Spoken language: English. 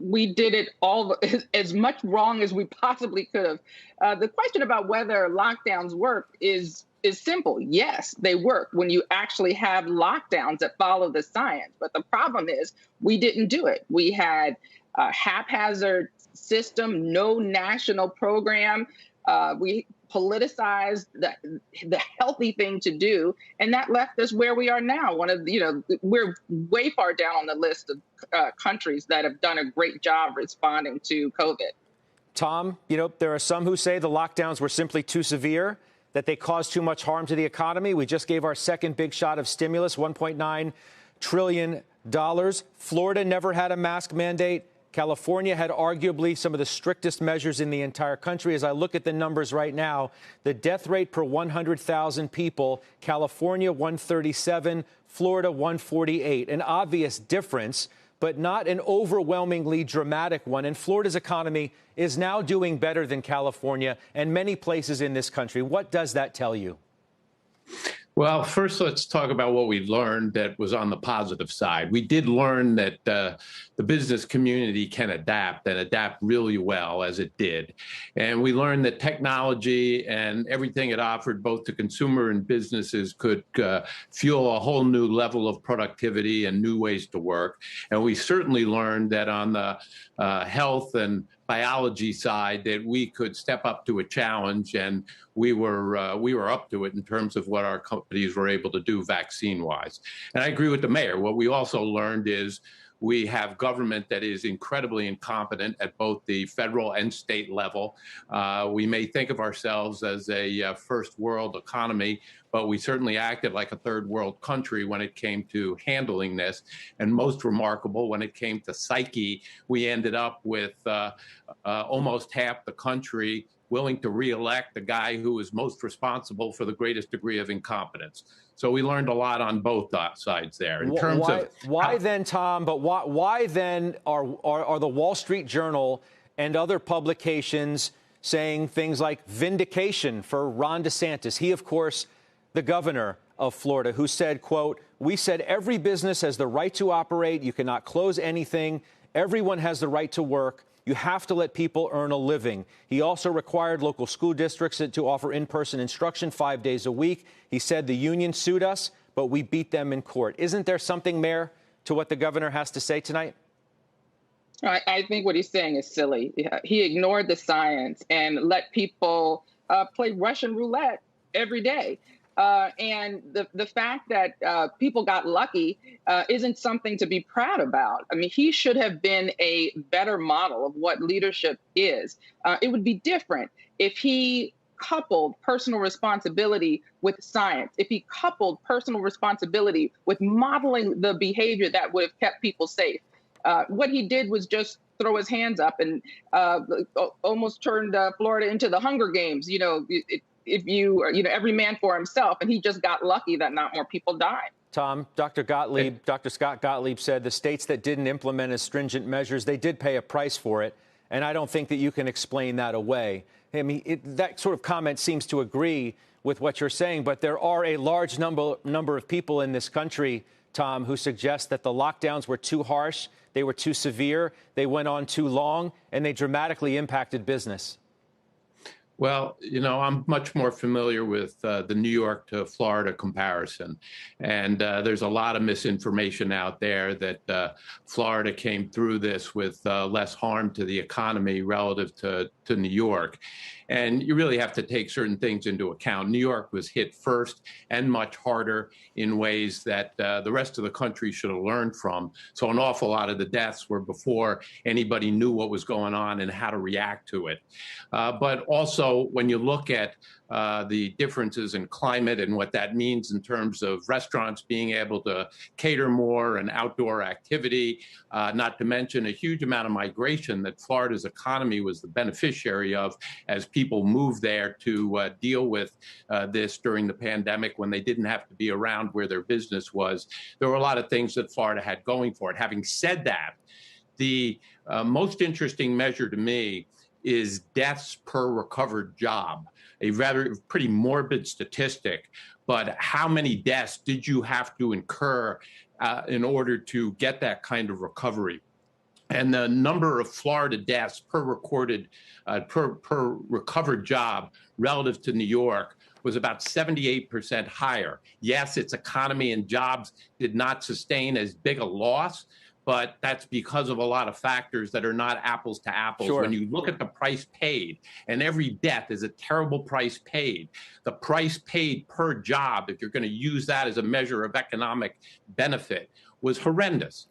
we did it all as much wrong as we possibly could have. The question about whether lockdowns work is simple. Yes, they work when you actually have lockdowns that follow the science. But the problem is we didn't do it. We had a haphazard system, no national program. We politicized the healthy thing to do, and that left us where we are now. We're way far down on the list of countries that have done a great job responding to COVID. Tom, there are some who say the lockdowns were simply too severe, that they caused too much harm to the economy. We just gave our second big shot of stimulus, $1.9 trillion. Florida never had a mask mandate. California had arguably some of the strictest measures in the entire country. As I look at the numbers right now, the death rate per 100,000 people, California 137, Florida 148. An obvious difference, but not an overwhelmingly dramatic one. And Florida's economy is now doing better than California and many places in this country. What does that tell you? Well, first, let's talk about what we learned that was on the positive side. We did learn that the business community can adapt and adapt really well, as it did. And we learned that technology and everything it offered both to consumer and businesses could fuel a whole new level of productivity and new ways to work. And we certainly learned that on the health and biology side that we could step up to a challenge, and we were up to it in terms of what our companies were able to do vaccine-wise. And I agree with the mayor. What we also learned is we have government that is incredibly incompetent at both the federal and state level. We may think of ourselves as a first world economy, but we certainly acted like a third world country when it came to handling this. And most remarkable, when it came to psyche, we ended up with almost half the country willing to reelect the guy who is most responsible for the greatest degree of incompetence. So we learned a lot on both sides there. In terms of why then, Tom? But why then are the Wall Street Journal and other publications saying things like vindication for Ron DeSantis? He, of course, the governor of Florida, who said, quote, "We said every business has the right to operate. You cannot close anything. Everyone has the right to work. You have to let people earn a living." He also required local school districts to offer in-person instruction 5 days a week. He said the union sued us, but we beat them in court. Isn't there something, Mayor, to what the governor has to say tonight? I think what he's saying is silly. He ignored the science and let people play Russian roulette every day. And the fact that people got lucky isn't something to be proud about. I mean, he should have been a better model of what leadership is. It would be different if he coupled personal responsibility with science, if he coupled personal responsibility with modeling the behavior that would have kept people safe. What he did was just throw his hands up and almost turned Florida into the Hunger Games. Every man for himself, and he just got lucky that not more people died. Tom, Dr. Scott Gottlieb said the states that didn't implement as stringent measures, they did pay a price for it. And I don't think that you can explain that away. I mean, that sort of comment seems to agree with what you're saying. But there are a large number of people in this country, Tom, who suggest that the lockdowns were too harsh, they were too severe, they went on too long, and they dramatically impacted business. Well, I'm much more familiar with the New York to Florida comparison. And there's a lot of misinformation out there that Florida came through this with less harm to the economy relative to New York. And you really have to take certain things into account. New York was hit first and much harder in ways that the rest of the country should have learned from. So an awful lot of the deaths were before anybody knew what was going on and how to react to it. But also, when you look at the differences in climate and what that means in terms of restaurants being able to cater more and outdoor activity, not to mention a huge amount of migration that Florida's economy was the beneficiary of as people moved there to deal with this during the pandemic when they didn't have to be around where their business was. There were a lot of things that Florida had going for it. Having said that, the most interesting measure to me is deaths per recovered job, a rather pretty morbid statistic. But how many deaths did you have to incur in order to get that kind of recovery? And the number of Florida deaths per recovered job relative to New York was about 78% higher. Yes, its economy and jobs did not sustain as big a loss, but that's because of a lot of factors that are not apples to apples. Sure. When you look at the price paid, and every death is a terrible price paid, the price paid per job, if you're going to use that as a measure of economic benefit, was horrendous.